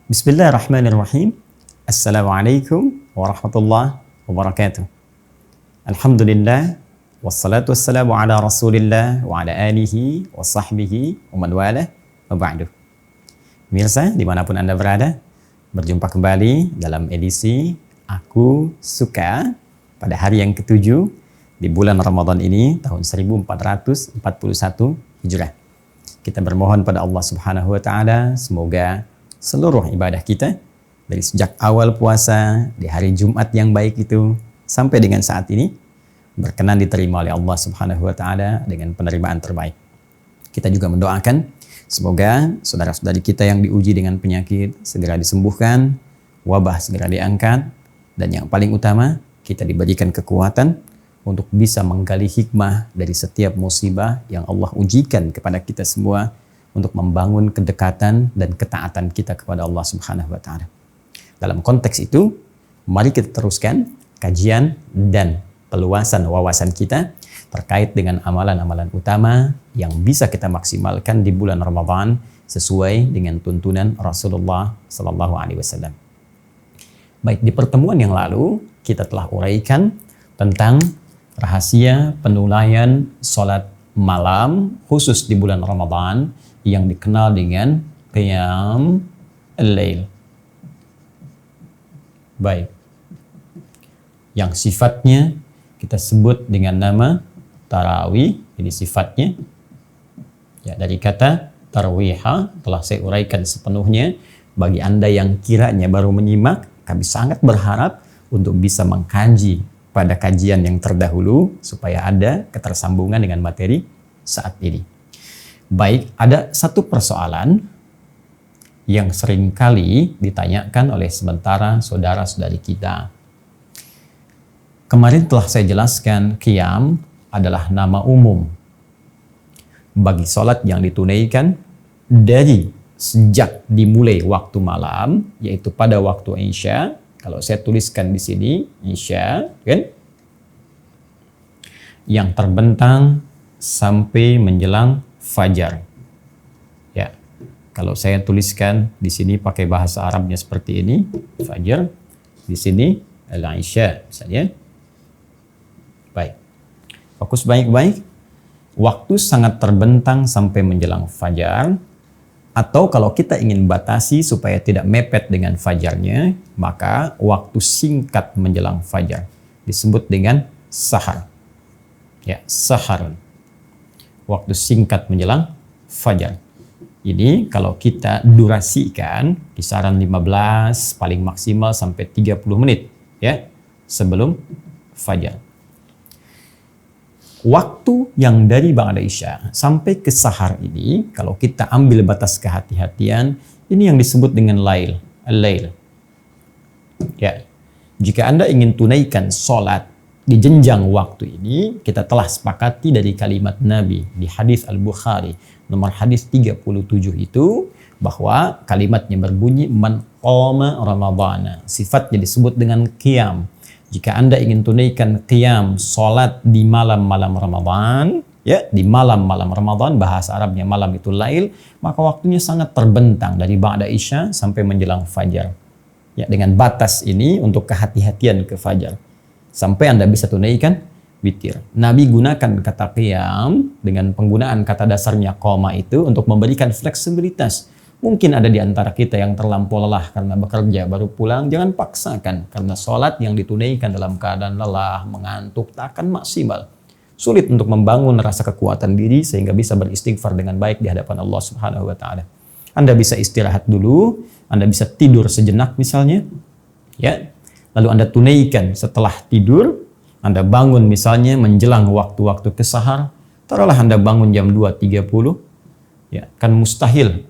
Bismillahirrahmanirrahim. Assalamualaikum warahmatullahi wabarakatuh. Alhamdulillah, wassalatu wassalamu ala rasulillah wa ala alihi wa sahbihi wa man walah wa ba'du. Pemirsa, dimanapun Anda berada, berjumpa kembali dalam edisi Aku Suka pada hari yang ke-7 di bulan Ramadan ini, tahun 1441 Hijrah. Kita bermohon pada Allah Subhanahu wa Ta'ala, semoga seluruh ibadah kita dari sejak awal puasa di hari Jumat yang baik itu sampai dengan saat ini berkenan diterima oleh Allah Subhanahu wa Ta'ala dengan penerimaan terbaik. Kita juga mendoakan semoga saudara-saudari kita yang diuji dengan penyakit segera disembuhkan, wabah segera diangkat, dan yang paling utama kita diberikan kekuatan untuk bisa menggali hikmah dari setiap musibah yang Allah ujikan kepada kita semua, untuk membangun kedekatan dan ketaatan kita kepada Allah Subhanahu wa Ta'ala. Dalam konteks itu, mari kita teruskan kajian dan peluasan wawasan kita terkait dengan amalan-amalan utama yang bisa kita maksimalkan di bulan Ramadan sesuai dengan tuntunan Rasulullah sallallahu alaihi wasallam. Baik, di pertemuan yang lalu kita telah uraikan tentang rahasia penulaian salat malam khusus di bulan Ramadan yang dikenal dengan Qiyam al-Lail. Baik. Yang sifatnya kita sebut dengan nama tarawih. Ini sifatnya ya, dari kata tarwiha telah saya uraikan sepenuhnya. Bagi Anda yang kiranya baru menyimak, kami sangat berharap untuk bisa mengkaji pada kajian yang terdahulu supaya ada ketersambungan dengan materi saat ini. Baik, ada satu persoalan yang seringkali ditanyakan oleh sementara saudara-saudari kita. Kemarin telah saya jelaskan, qiyam adalah nama umum bagi sholat yang ditunaikan dari sejak dimulai waktu malam, yaitu pada waktu Isya. Kalau saya tuliskan di sini, Isya, kan? Yang terbentang sampai menjelang fajar. Ya. Kalau saya tuliskan di sini pakai bahasa Arabnya seperti ini, fajar. Di sini al-Isya misalnya. Baik. Fokus baik-baik. Waktu sangat terbentang sampai menjelang fajar. Atau kalau kita ingin batasi supaya tidak mepet dengan fajarnya, maka waktu singkat menjelang fajar disebut dengan sahar. Ya, sahar. Waktu singkat menjelang fajar. Ini kalau kita durasikan kisaran 15 paling maksimal sampai 30 menit ya sebelum fajar. Waktu yang dari ba'da Isya sampai ke sahar ini, kalau kita ambil batas kehati-hatian, ini yang disebut dengan lail, al-lail. Ya. Jika Anda ingin tunaikan sholat di jenjang waktu ini, kita telah sepakati dari kalimat Nabi di hadis Al-Bukhari nomor hadis 37 itu, bahwa kalimatnya berbunyi man qama ramadhana. Sifatnya disebut dengan qiyam. Jika Anda ingin tunaikan qiyam, salat di malam-malam Ramadan, ya, di malam-malam Ramadan, bahasa Arabnya malam itu lail, maka waktunya sangat terbentang dari ba'da Isya sampai menjelang fajar. Ya, dengan batas ini untuk kehati-hatian ke fajar. Sampai Anda bisa tunaikan witir. Nabi gunakan kata qiyam dengan penggunaan kata dasarnya qoma itu untuk memberikan fleksibilitas. Mungkin ada di antara kita yang terlampau lelah karena bekerja baru pulang, jangan paksakan karena sholat yang ditunaikan dalam keadaan lelah, mengantuk, tak akan maksimal. Sulit untuk membangun rasa kekuatan diri sehingga bisa beristighfar dengan baik di hadapan Allah Subhanahu wa Ta'ala. Anda bisa istirahat dulu, Anda bisa tidur sejenak misalnya, ya. Lalu Anda tunaikan setelah tidur, Anda bangun misalnya menjelang waktu-waktu ke sahar, taruhlah Anda bangun jam 2.30, ya, kan mustahil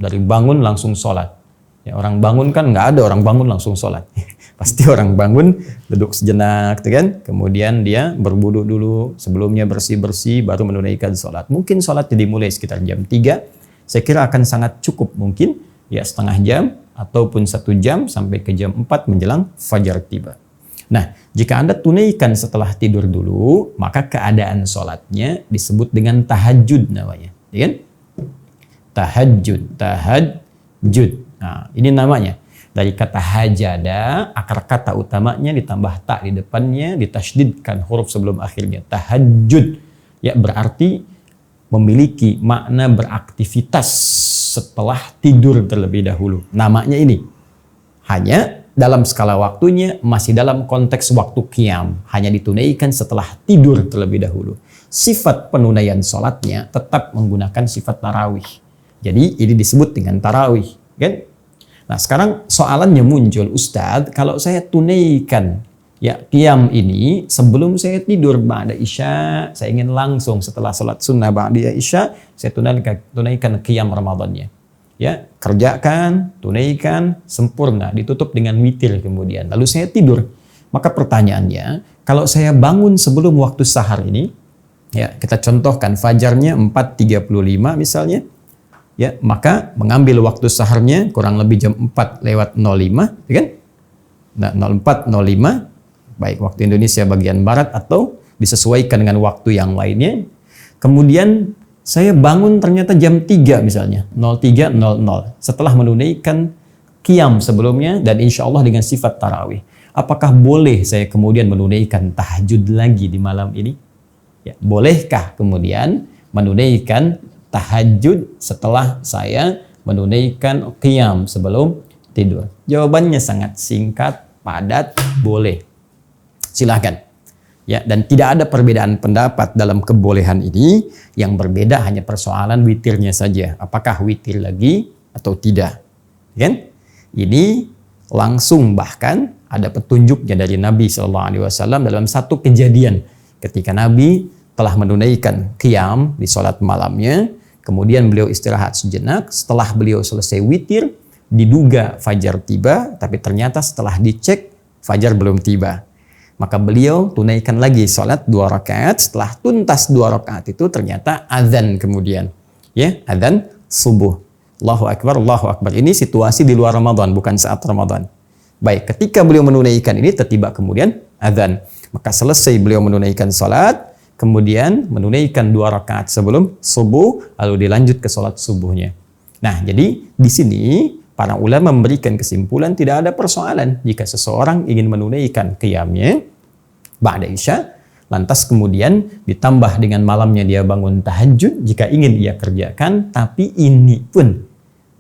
dari bangun langsung sholat. Ya, orang bangun kan nggak ada orang bangun langsung sholat. Pasti orang bangun, duduk sejenak, kan? Kemudian dia berwudu dulu, sebelumnya bersih-bersih, baru menunaikan sholat. Mungkin sholatnya dimulai sekitar jam 3, saya kira akan sangat cukup mungkin, ya setengah jam, ataupun 1 jam sampai ke jam 4 menjelang fajar tiba. Nah, jika Anda tunaikan setelah tidur dulu, maka keadaan sholatnya disebut dengan tahajud namanya. Ya kan? Tahajud. Nah, ini namanya. Dari kata hajada, akar kata utamanya ditambah ta di depannya, ditasydidkan huruf sebelum akhirnya. Tahajud. Ya, berarti memiliki makna beraktivitas setelah tidur terlebih dahulu. Namanya ini. Hanya dalam skala waktunya masih dalam konteks waktu qiyam. Hanya ditunaikan setelah tidur terlebih dahulu. Sifat penunaian sholatnya tetap menggunakan sifat tarawih. Jadi ini disebut dengan tarawih. Kan? Nah sekarang soalannya muncul, Ustadz, kalau saya tunaikan ya qiyam ini sebelum saya tidur ba'da isya, saya ingin langsung setelah sholat sunnah ba'da isya, saya tunaikan qiyam Ramadannya. Ya, kerjakan, tunaikan, sempurna, ditutup dengan witir kemudian. Lalu saya tidur. Maka pertanyaannya, kalau saya bangun sebelum waktu sahar ini, ya kita contohkan fajarnya 4.35 misalnya, ya maka mengambil waktu saharnya kurang lebih jam 4:05, ya kan? Nah, 04:05 baik waktu Indonesia bagian barat atau disesuaikan dengan waktu yang lainnya. Kemudian saya bangun ternyata jam 3 misalnya, 03.00 setelah menunaikan qiyam sebelumnya dan insya Allah dengan sifat tarawih. Apakah boleh saya kemudian menunaikan tahajud lagi di malam ini? Ya, bolehkah kemudian menunaikan tahajud setelah saya menunaikan qiyam sebelum tidur? Jawabannya sangat singkat, padat, boleh. Silahkan. Ya, dan tidak ada perbedaan pendapat dalam kebolehan ini. Yang berbeda hanya persoalan witirnya saja. Apakah witir lagi atau tidak? Kan? Ini langsung bahkan ada petunjuknya dari Nabi SAW dalam satu kejadian ketika Nabi telah menunaikan qiyam di sholat malamnya. Kemudian beliau istirahat sejenak. Setelah beliau selesai witir, diduga fajar tiba, tapi ternyata setelah dicek fajar belum tiba. Maka beliau tunaikan lagi sholat 2 rakaat. Setelah tuntas 2 rakaat itu ternyata azan kemudian. Ya, azan subuh. Allahu Akbar, Allahu Akbar. Ini situasi di luar Ramadan, bukan saat Ramadan. Baik, ketika beliau menunaikan ini, tiba kemudian azan. Maka selesai beliau menunaikan sholat, kemudian menunaikan 2 rakaat sebelum subuh, lalu dilanjut ke sholat subuhnya. Nah, jadi di sini para ulama memberikan kesimpulan tidak ada persoalan jika seseorang ingin menunaikan qiyamnya ba'da isya, lantas kemudian ditambah dengan malamnya dia bangun tahajud jika ingin ia kerjakan, tapi ini pun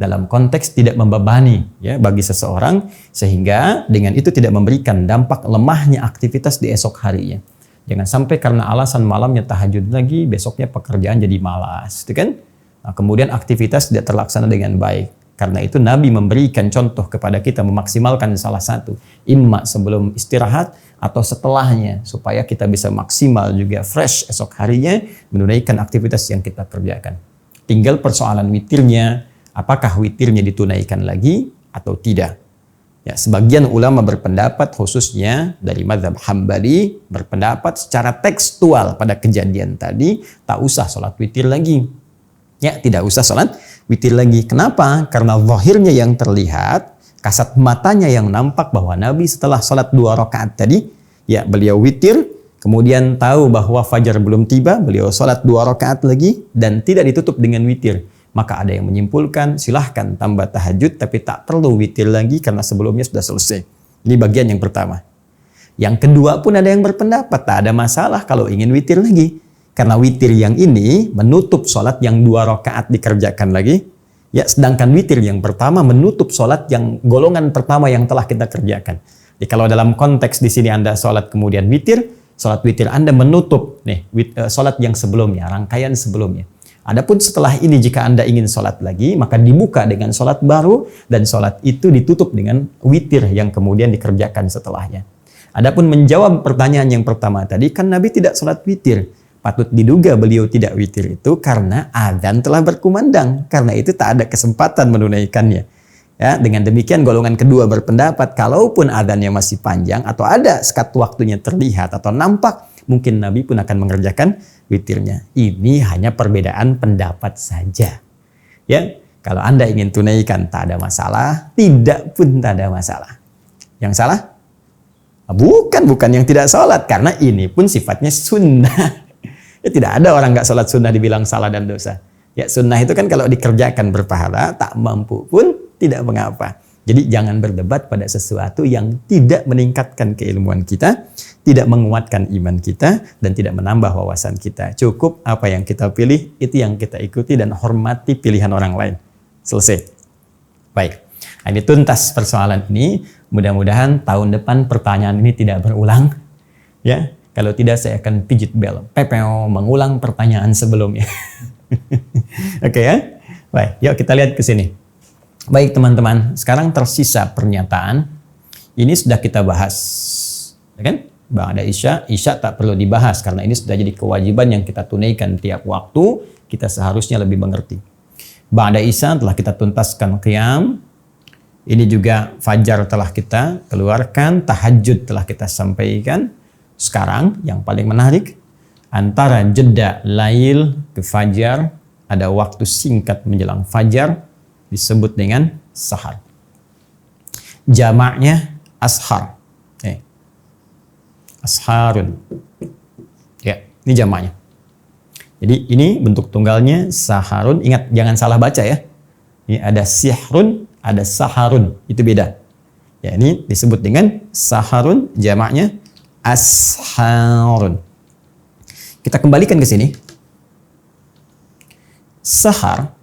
dalam konteks tidak membebani ya bagi seseorang, sehingga dengan itu tidak memberikan dampak lemahnya aktivitas di esok harinya. Jangan sampai karena alasan malamnya tahajud lagi, besoknya pekerjaan jadi malas, gitu kan? Nah, kemudian aktivitas tidak terlaksana dengan baik. Karena itu Nabi memberikan contoh kepada kita memaksimalkan salah satu, imma sebelum istirahat atau setelahnya, supaya kita bisa maksimal juga fresh esok harinya menunaikan aktivitas yang kita kerjakan. Tinggal persoalan witirnya, apakah witirnya ditunaikan lagi atau tidak. Ya, sebagian ulama berpendapat, khususnya dari mazhab Hambali, berpendapat secara tekstual pada kejadian tadi, tak usah sholat witir lagi. Ya, tidak usah sholat witir lagi. Kenapa? Karena zahirnya yang terlihat, kasat matanya yang nampak bahwa Nabi setelah sholat 2 rakaat tadi, ya beliau witir, kemudian tahu bahwa fajar belum tiba, beliau sholat 2 rakaat lagi, dan tidak ditutup dengan witir. Maka ada yang menyimpulkan, silahkan tambah tahajud, tapi tak perlu witir lagi karena sebelumnya sudah selesai. Ini bagian yang pertama. Yang kedua pun ada yang berpendapat, tak ada masalah kalau ingin witir lagi. Karena witir yang ini menutup sholat yang 2 rakaat dikerjakan lagi. Ya, sedangkan witir yang pertama menutup sholat yang golongan pertama yang telah kita kerjakan. Jadi kalau dalam konteks di sini Anda sholat kemudian witir, sholat witir Anda menutup nih sholat yang sebelumnya, rangkaian sebelumnya. Adapun setelah ini jika Anda ingin sholat lagi, maka dibuka dengan sholat baru dan sholat itu ditutup dengan witir yang kemudian dikerjakan setelahnya. Adapun menjawab pertanyaan yang pertama tadi, kan Nabi tidak sholat witir. Patut diduga beliau tidak witir itu karena adzan telah berkumandang. Karena itu tak ada kesempatan menunaikannya. Ya, dengan demikian golongan kedua berpendapat kalaupun adzannya masih panjang atau ada sekat waktunya terlihat atau nampak, mungkin Nabi pun akan mengerjakan witirnya. Ini hanya perbedaan pendapat saja. Ya, kalau Anda ingin tunaikan tak ada masalah, tidak pun tak ada masalah. Yang salah? Bukan yang tidak sholat, karena ini pun sifatnya sunnah. Ya, tidak ada orang nggak sholat sunnah dibilang salah dan dosa. Ya, sunnah itu kan kalau dikerjakan berpahala, tak mampu pun tidak mengapa. Jadi jangan berdebat pada sesuatu yang tidak meningkatkan keilmuan kita, tidak menguatkan iman kita, dan tidak menambah wawasan kita. Cukup apa yang kita pilih, itu yang kita ikuti dan hormati pilihan orang lain. Selesai. Baik, nah, ini tuntas persoalan ini. Mudah-mudahan tahun depan pertanyaan ini tidak berulang. Ya, kalau tidak saya akan pijit bel. Pepeo mengulang pertanyaan sebelumnya. Oke ya. Baik, yuk kita lihat ke sini. Baik teman-teman, sekarang tersisa pernyataan. Ini sudah kita bahas. Ya kan? Ba'da Isya tak perlu dibahas karena ini sudah jadi kewajiban yang kita tunaikan tiap waktu. Kita seharusnya lebih mengerti. Ba'da Isya telah kita tuntaskan qiyam. Ini juga fajar telah kita keluarkan. Tahajud telah kita sampaikan. Sekarang yang paling menarik, antara jeda lail ke fajar, ada waktu singkat menjelang fajar, disebut dengan sahar. Jamaknya ashar. Asharun. Ya, ini jamaknya. Jadi ini bentuk tunggalnya saharun. Ingat, jangan salah baca ya. Ini ada sihrun, ada saharun. Itu beda. Ya, ini disebut dengan saharun, jamaknya asharun. Kita kembalikan ke sini. Sahar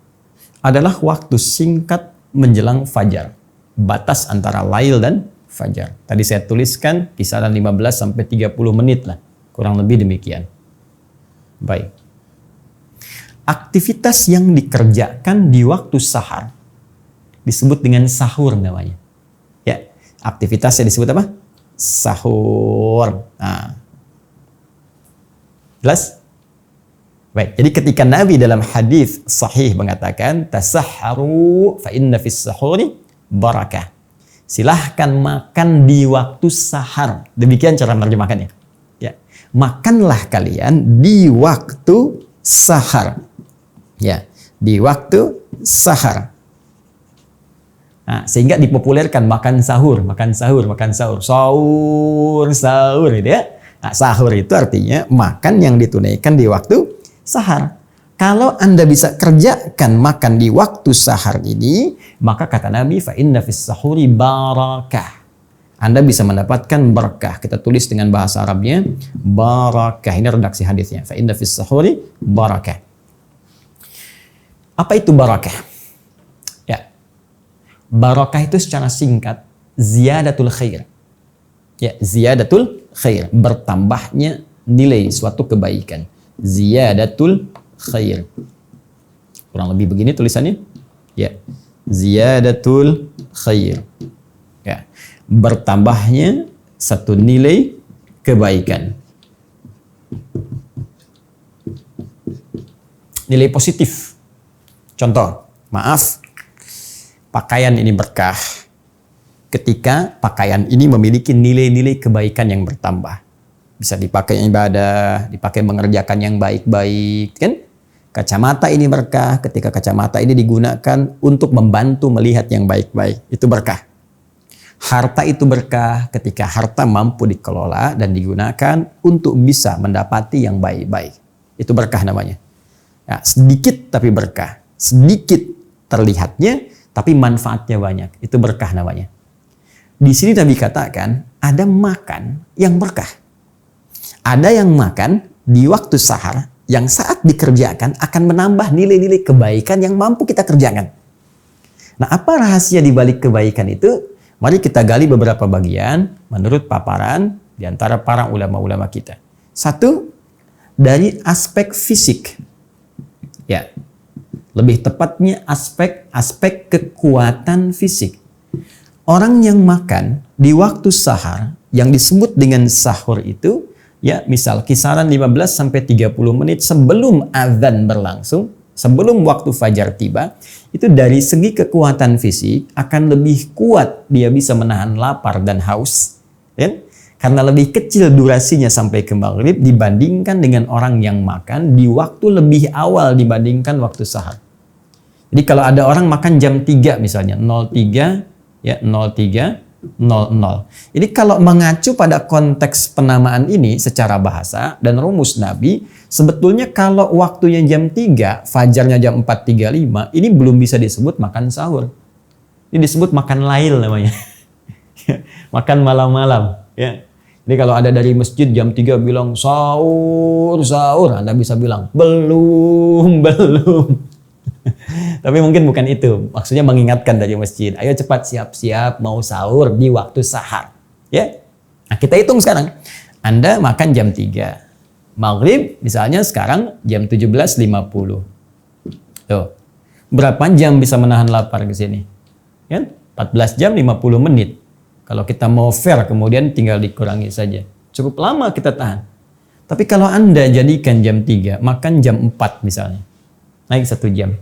adalah waktu singkat menjelang fajar. Batas antara lail dan fajar. Tadi saya tuliskan kisaran 15 sampai 30 menit lah. Kurang lebih demikian. Baik. Aktivitas yang dikerjakan di waktu sahar disebut dengan sahur namanya. Ya, aktivitasnya disebut apa? Sahur. Nah. Jelas? Baik, jadi ketika Nabi dalam hadis sahih mengatakan tasahharu fa inna fis sahuri barakah. Silahkan makan di waktu sahar. Demikian cara menerjemahkannya. Ya, makanlah kalian di waktu sahar. Ya, di waktu sahar. Nah, sehingga dipopulerkan makan sahur, makan sahur, makan sahur, sahur gitu ya. Nah, sahur itu artinya makan yang ditunaikan di waktu sahar. Kalau Anda bisa kerjakan makan di waktu sahar ini, maka kata Nabi, fa inna fis sahuri barakah. Anda bisa mendapatkan berkah. Kita tulis dengan bahasa Arabnya barakah. Ini redaksi hadisnya. Fa inna fis sahuri barakah. Apa itu barakah? Ya. Barakah itu secara singkat ziyadatul khair. Ya, ziyadatul khair, bertambahnya nilai suatu kebaikan. Ziyadatul khair. Kurang lebih begini tulisannya. Ya. Ziyadatul khair. Ya. Bertambahnya satu nilai kebaikan. Nilai positif. Contoh, maaf, pakaian ini berkah ketika pakaian ini memiliki nilai-nilai kebaikan yang bertambah. Bisa dipakai ibadah, dipakai mengerjakan yang baik-baik, kan? Kacamata ini berkah ketika kacamata ini digunakan untuk membantu melihat yang baik-baik. Itu berkah. Harta itu berkah ketika harta mampu dikelola dan digunakan untuk bisa mendapati yang baik-baik. Itu berkah namanya. Ya, sedikit tapi berkah. Sedikit terlihatnya tapi manfaatnya banyak. Itu berkah namanya. Di sini Nabi katakan ada makan yang berkah. Ada yang makan di waktu sahar yang saat dikerjakan akan menambah nilai-nilai kebaikan yang mampu kita kerjakan. Nah, apa rahasia di balik kebaikan itu? Mari kita gali beberapa bagian menurut paparan di antara para ulama-ulama kita. Satu, dari aspek fisik. Ya. Lebih tepatnya aspek kekuatan fisik. Orang yang makan di waktu sahar yang disebut dengan sahur itu, ya misal kisaran 15 sampai 30 menit sebelum azan berlangsung, sebelum waktu fajar tiba, itu dari segi kekuatan fisik akan lebih kuat dia bisa menahan lapar dan haus. Ya? Karena lebih kecil durasinya sampai ke maghrib dibandingkan dengan orang yang makan di waktu lebih awal dibandingkan waktu sahar. Jadi kalau ada orang makan jam 3 misalnya, 03, ya 03, 00. Jadi kalau mengacu pada konteks penamaan ini secara bahasa dan rumus Nabi, sebetulnya kalau waktunya jam 3, fajarnya jam 4.35, ini belum bisa disebut makan sahur. Ini disebut makan lail namanya. Makan malam-malam. Ya. Jadi kalau ada dari masjid jam 3 bilang sahur, sahur, Anda bisa bilang belum, belum. Tapi mungkin bukan itu. Maksudnya mengingatkan dari masjid. Ayo cepat siap-siap mau sahur di waktu sahar. Ya. Nah, kita hitung sekarang. Anda makan jam 3. Maghrib misalnya sekarang jam 17.50. Tuh. Berapa jam bisa menahan lapar ke sini? Kan? 14 jam 50 menit. Kalau kita mau fair kemudian tinggal dikurangi saja. Cukup lama kita tahan. Tapi kalau Anda jadikan jam 3, makan jam 4 misalnya. Naik 1 jam.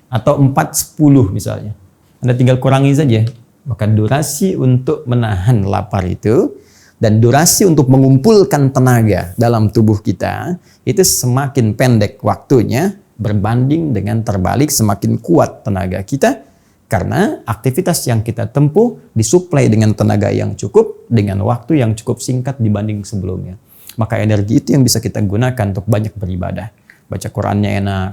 Atau 4.10 misalnya. Anda tinggal kurangi saja. Maka durasi untuk menahan lapar itu dan durasi untuk mengumpulkan tenaga dalam tubuh kita itu semakin pendek waktunya berbanding dengan terbalik semakin kuat tenaga kita. Karena aktivitas yang kita tempuh disuplai dengan tenaga yang cukup dengan waktu yang cukup singkat dibanding sebelumnya. Maka energi itu yang bisa kita gunakan untuk banyak beribadah. Baca Qurannya enak,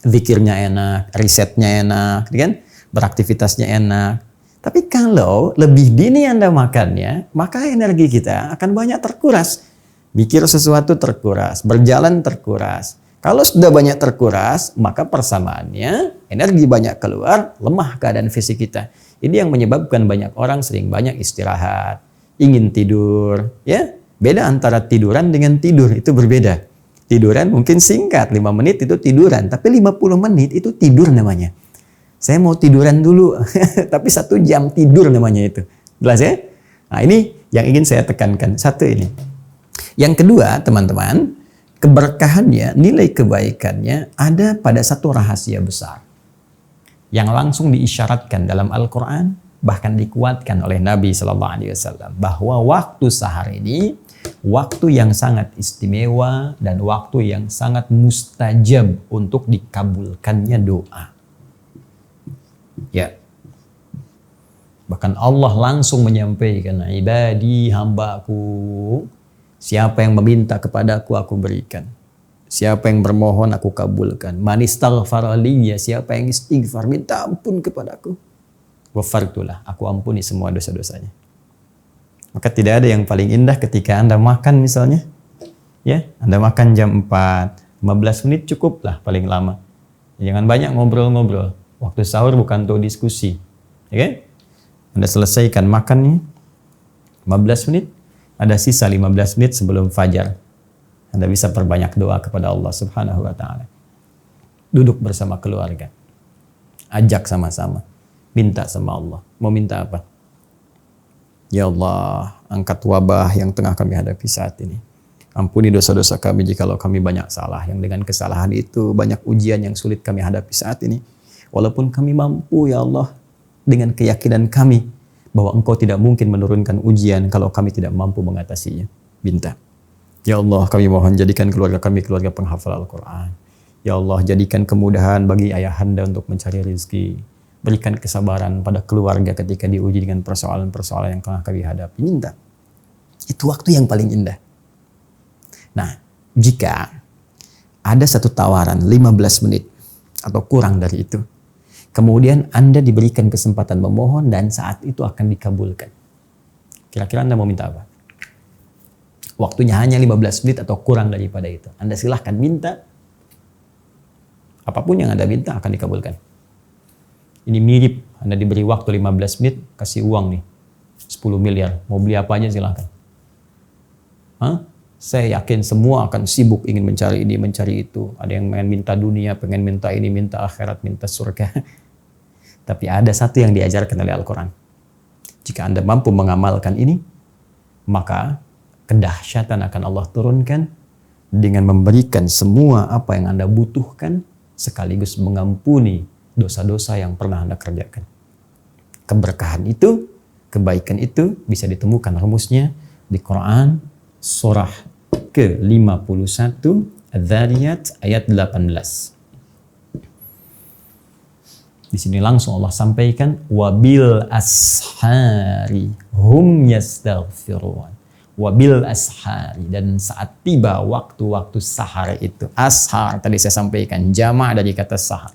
zikirnya enak, risetnya enak, kan? Beraktivitasnya enak. Tapi kalau lebih dini Anda makannya, maka energi kita akan banyak terkuras. Mikir sesuatu terkuras, berjalan terkuras. Kalau sudah banyak terkuras, maka persamaannya energi banyak keluar, lemah keadaan fisik kita. Ini yang menyebabkan banyak orang sering banyak istirahat, ingin tidur. Ya, beda antara tiduran dengan tidur, itu berbeda. Tiduran mungkin singkat, 5 menit itu tiduran, tapi 50 menit itu tidur namanya. Saya mau tiduran dulu, tapi 1 jam tidur namanya itu. Jelas ya? Nah ini yang ingin saya tekankan, satu ini. Yang kedua teman-teman, keberkahannya, nilai kebaikannya ada pada satu rahasia besar yang langsung diisyaratkan dalam Al-Quran, bahkan dikuatkan oleh Nabi SAW, bahwa waktu sahar ini waktu yang sangat istimewa dan waktu yang sangat mustajab untuk dikabulkannya doa. Ya, bahkan Allah langsung menyampaikan, ibadi, hambaku, siapa yang meminta kepadaku, aku berikan. Siapa yang bermohon, aku kabulkan. Man istaghfara li, siapa yang istighfar, minta ampun kepadaku, ghafartulah, aku ampuni semua dosa-dosanya. Maka tidak ada yang paling indah ketika Anda makan misalnya. Ya, Anda makan jam 4, 15 menit cukuplah paling lama. Jangan banyak ngobrol-ngobrol. Waktu sahur bukan untuk diskusi. Ya kan? Anda selesaikan makannya 15 menit, ada sisa 15 menit sebelum fajar. Anda bisa perbanyak doa kepada Allah Subhanahu wa taala. Duduk bersama keluarga. Ajak sama-sama. Minta sama Allah. Mau minta apa? Ya Allah, angkat wabah yang tengah kami hadapi saat ini. Ampuni dosa-dosa kami jikalau kami banyak salah. Yang dengan kesalahan itu banyak ujian yang sulit kami hadapi saat ini. Walaupun kami mampu ya Allah, dengan keyakinan kami bahwa Engkau tidak mungkin menurunkan ujian kalau kami tidak mampu mengatasinya. Minta. Ya Allah, kami mohon jadikan keluarga kami keluarga penghafal Al-Quran. Ya Allah, jadikan kemudahan bagi ayahanda untuk mencari rezeki. Berikan kesabaran pada keluarga ketika diuji dengan persoalan-persoalan yang tengah kami hadapi. Minta. Itu waktu yang paling indah. Nah, jika ada satu tawaran 15 menit atau kurang dari itu, kemudian Anda diberikan kesempatan memohon dan saat itu akan dikabulkan. Kira-kira Anda mau minta apa? Waktunya hanya 15 menit atau kurang daripada itu. Anda silahkan minta. Apapun yang Anda minta akan dikabulkan. Ini mirip, Anda diberi waktu 15 menit, kasih uang nih, 10 miliar. Mau beli apa aja silahkan. Hah? Saya yakin semua akan sibuk ingin mencari ini, mencari itu. Ada yang pengen minta dunia, pengen minta ini, minta akhirat, minta surga. Tapi ada satu yang diajarkan oleh Al-Quran. Jika Anda mampu mengamalkan ini, maka kedahsyatan akan Allah turunkan dengan memberikan semua apa yang Anda butuhkan sekaligus mengampuni dosa-dosa yang pernah Anda kerjakan. Keberkahan itu, kebaikan itu bisa ditemukan rumusnya di Quran surah ke-51 Adz-Dzariyat ayat 18. Di sini langsung Allah sampaikan wabil ashari hum yastaghfirun. Wabil ashari, dan saat tiba waktu-waktu sahar itu. Ashar tadi saya sampaikan jamak dari kata sahar.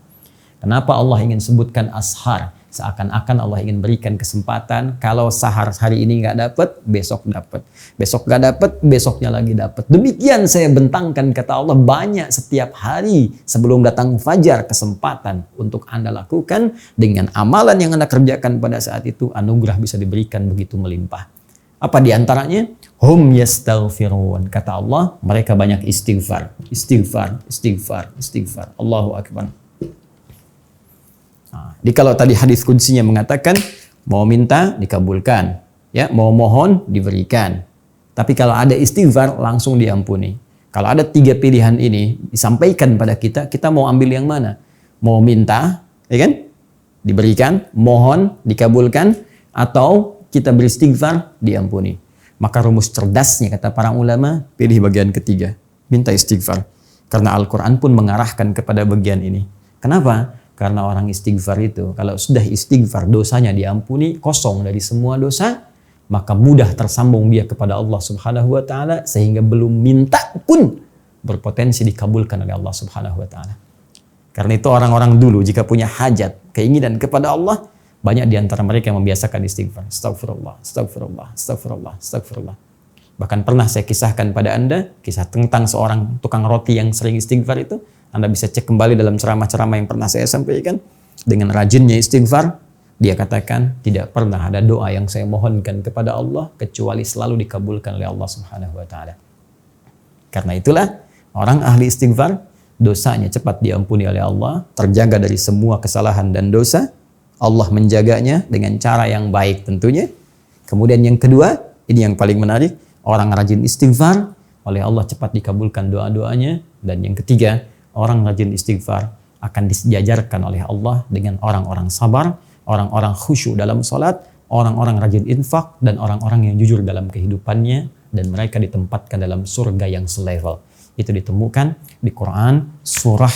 Kenapa Allah ingin sebutkan ashar? Seakan-akan Allah ingin berikan kesempatan, kalau sahar hari ini nggak dapat, besok dapat. Besok nggak dapat, besoknya lagi dapat. Demikian saya bentangkan, kata Allah, banyak setiap hari sebelum datang fajar kesempatan untuk Anda lakukan. Dengan amalan yang Anda kerjakan pada saat itu, anugerah bisa diberikan begitu melimpah. Apa diantaranya? Hum yastaghfirun. Kata Allah, mereka banyak istighfar. Istighfar, istighfar, istighfar. Allahu Akbar. Jadi kalau tadi hadis kutsinya mengatakan mau minta dikabulkan, ya, mau mohon diberikan. Tapi kalau ada istighfar langsung diampuni. Kalau ada 3 pilihan ini disampaikan pada kita, kita mau ambil yang mana? Mau minta, ya kan? Diberikan, mohon dikabulkan, atau kita beristighfar diampuni. Maka rumus cerdasnya kata para ulama, pilih bagian ketiga, minta istighfar. Karena Al-Quran pun mengarahkan kepada bagian ini. Kenapa? Karena orang istighfar itu, kalau sudah istighfar, dosanya diampuni, kosong dari semua dosa, maka mudah tersambung dia kepada Allah Subhanahu wa Ta'ala, sehingga belum minta pun berpotensi dikabulkan oleh Allah Subhanahu wa Ta'ala. Karena itu orang-orang dulu jika punya hajat, keinginan kepada Allah, banyak di antara mereka yang membiasakan istighfar. Astagfirullah, astagfirullah, astagfirullah, astagfirullah. Bahkan pernah saya kisahkan pada Anda, kisah tentang seorang tukang roti yang sering istighfar itu. Anda bisa cek kembali dalam ceramah-ceramah yang pernah saya sampaikan. Dengan rajinnya istighfar, dia katakan, tidak pernah ada doa yang saya mohonkan kepada Allah kecuali selalu dikabulkan oleh Allah Subhanahu wa Ta'ala. Karena itulah orang ahli istighfar, dosanya cepat diampuni oleh Allah, terjaga dari semua kesalahan dan dosa. Allah menjaganya dengan cara yang baik tentunya. Kemudian yang kedua, ini yang paling menarik, orang rajin istighfar, oleh Allah cepat dikabulkan doa-doanya. Dan yang ketiga, orang rajin istighfar akan disejajarkan oleh Allah dengan orang-orang sabar, orang-orang khusyuk dalam salat, orang-orang rajin infak, dan orang-orang yang jujur dalam kehidupannya, dan mereka ditempatkan dalam surga yang selevel. Itu ditemukan di Quran surah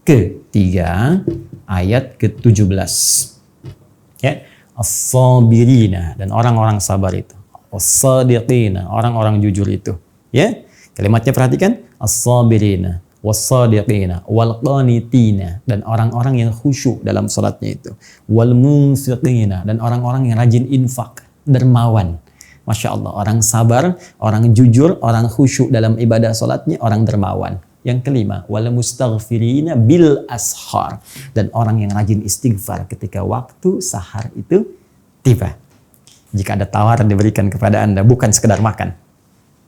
ketiga ayat ke-17. Ya, as-sabirina, dan orang-orang sabar itu. As-sadiqina, orang-orang jujur itu. Ya, kalimatnya perhatikan, as-sabirina, was-sadiqina, wal-qanitina, dan orang-orang yang khusyuk dalam salatnya itu. Wal-munfiqina, dan orang-orang yang rajin infak, dermawan. Masya Allah, orang sabar, orang jujur, orang khusyuk dalam ibadah salatnya, orang dermawan. Yang kelima, wal mustaghfirina bil ashar, dan orang yang rajin istighfar ketika waktu sahar itu tiba. Jika ada tawaran diberikan kepada Anda, bukan sekedar makan,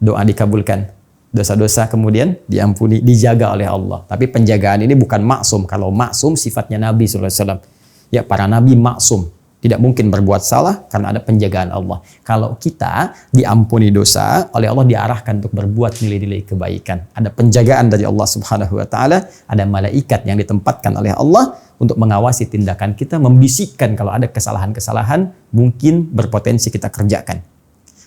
doa dikabulkan, dosa-dosa kemudian diampuni, dijaga oleh Allah. Tapi penjagaan ini bukan maksum. Kalau maksum sifatnya Nabi SAW. Ya, para Nabi maksum. Tidak mungkin berbuat salah karena ada penjagaan Allah. Kalau kita diampuni dosa, oleh Allah diarahkan untuk berbuat nilai-nilai kebaikan. Ada penjagaan dari Allah Subhanahu wa Ta'ala, ada malaikat yang ditempatkan oleh Allah untuk mengawasi tindakan kita, membisikkan kalau ada kesalahan-kesalahan mungkin berpotensi kita kerjakan.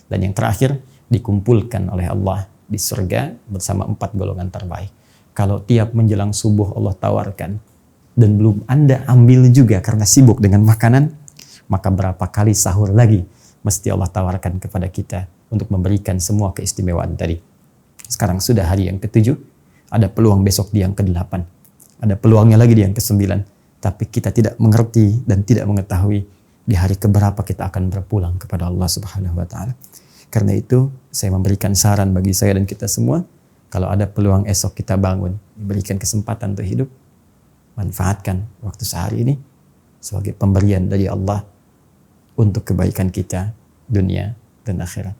Dan yang terakhir, dikumpulkan oleh Allah di surga bersama 4 golongan terbaik. Kalau tiap menjelang subuh Allah tawarkan dan belum Anda ambil juga karena sibuk dengan makanan, maka berapa kali sahur lagi mesti Allah tawarkan kepada kita untuk memberikan semua keistimewaan tadi. Sekarang sudah hari yang ke-7, ada peluang besok di yang ke-8, ada peluangnya lagi di yang ke-9, tapi kita tidak mengerti dan tidak mengetahui di hari keberapa kita akan berpulang kepada Allah Subhanahu wa Ta'ala. Karena itu saya memberikan saran bagi saya dan kita semua, kalau ada peluang esok kita bangun, diberikan kesempatan untuk hidup, manfaatkan waktu sehari ini sebagai pemberian dari Allah untuk kebaikan kita dunia dan akhirat.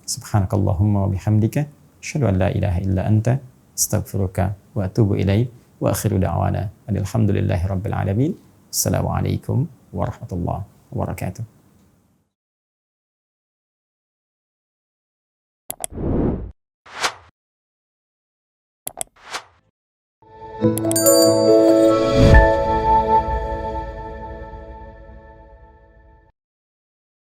Subhanakallahumma wa bihamdika asyhadu an la ilaha illa anta astaghfiruka wa atubu ilaik wa akhiru da'wana alhamdulillahi rabbil alamin. Assalamualaikum warahmatullahi wabarakatuh.